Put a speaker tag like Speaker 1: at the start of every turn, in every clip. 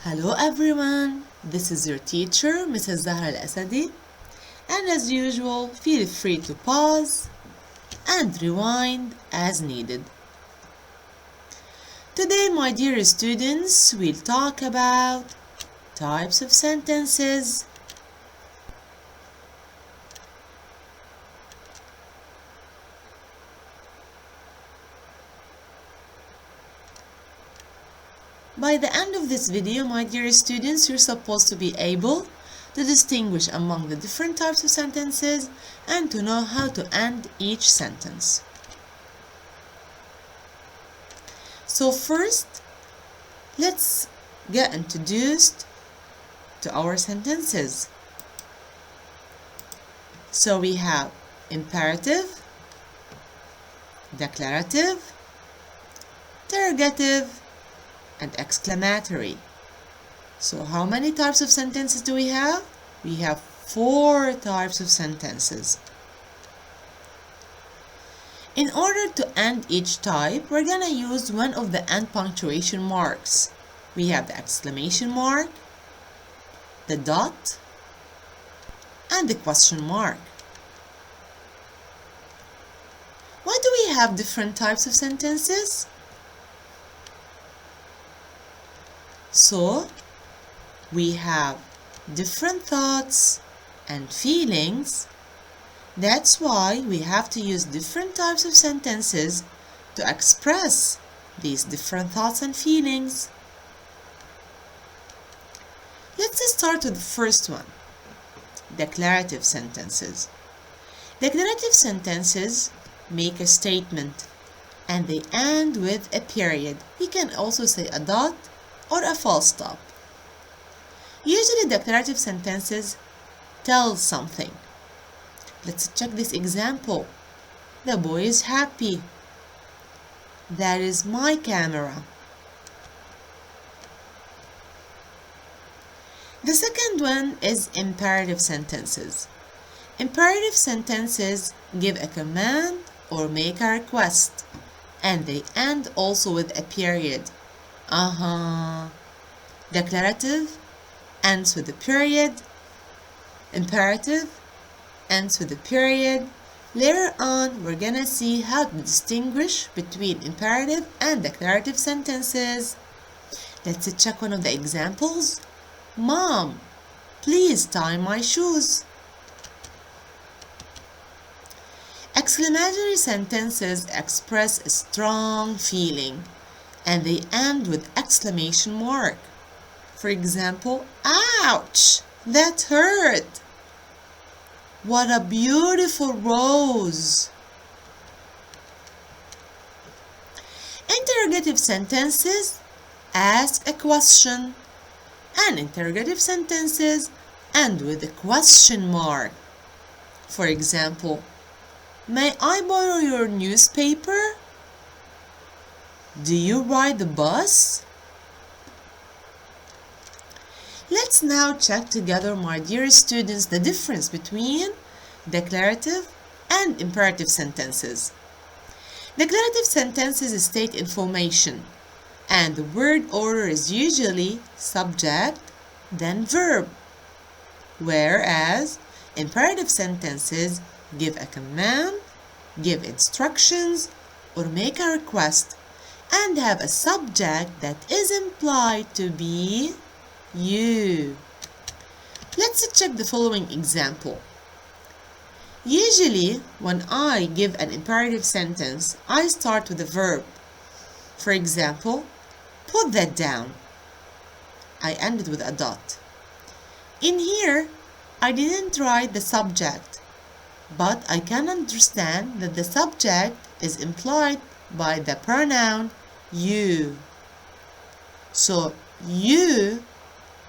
Speaker 1: Hello everyone, this is your teacher, Mrs. Zahra Al-Asadi, and as usual, feel free to pause and rewind as needed. Today, my dear students, we'll talk about types of sentences, By the end of this video, my dear students, you're supposed to be able to distinguish among the different types of sentences and to know how to end each sentence. So first, let's get introduced to our sentences. So we have imperative, declarative, interrogative, and exclamatory. So how many types of sentences do we have? We have 4 types of sentences. In order to end each type, we're gonna use one of the end punctuation marks. We have the exclamation mark, the dot, and the question mark. Why do we have different types of sentences? So, we have different thoughts and feelings. That's why we have to use different types of sentences to express these different thoughts and feelings. Let's start with the first one, declarative sentences. Declarative sentences make a statement and they end with a period. We can also say a dot or a full stop. Usually declarative sentences tell something. Let's check this example. The boy is happy. That is my camera. The second one is imperative sentences. Imperative sentences give a command or make a request, and they end also with a period. Declarative ends with a period. Imperative ends with a period. Later on, we're gonna see how to distinguish between imperative and declarative sentences. Let's check one of the examples. Mom, please tie my shoes. Exclamatory sentences express a strong feeling, and they end with exclamation mark. For example, ouch, that hurt. What a beautiful rose. Interrogative sentences ask a question, and interrogative sentences end with a question mark. For example, may I borrow your newspaper? Do you ride the bus? Let's now check together, my dear students, the difference between declarative and imperative sentences. Declarative sentences state information, and the word order is usually subject, then verb, whereas imperative sentences give a command, give instructions, or make a request, and have a subject that is implied to be you. Let's check the following example. Usually, when I give an imperative sentence, I start with a verb. For example, put that down. I ended with a dot. In here, I didn't write the subject, but I can understand that the subject is implied by the pronoun you. So, you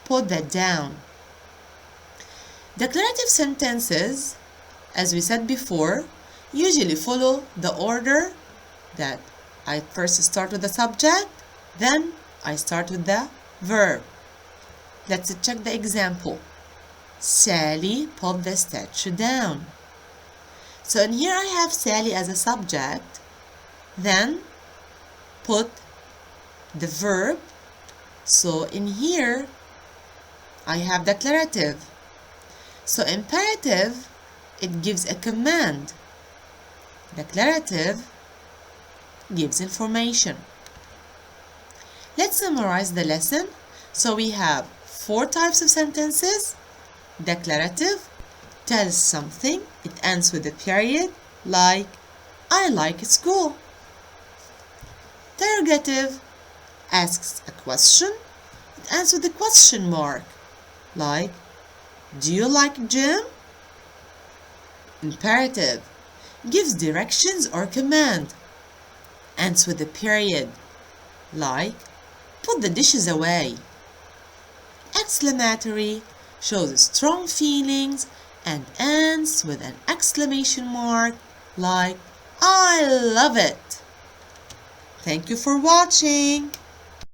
Speaker 1: put that down. Declarative sentences, as we said before, usually follow the order that I first start with the subject, then I start with the verb. Let's check the example. Sally put the statue down. So in here I have Sally as a subject, then put the verb So in here, I have declarative. So imperative, it gives a command. Declarative gives information. Let's summarize the lesson. So we have 4 types of sentences. Declarative tells something. It ends with a period, like I like school. Interrogative asks a question. It ends with a question mark, like do you like gym? Imperative gives directions or command. Ends with a period, like put the dishes away. Exclamatory shows strong feelings and ends with an exclamation mark, like I love it. Thank you for watching.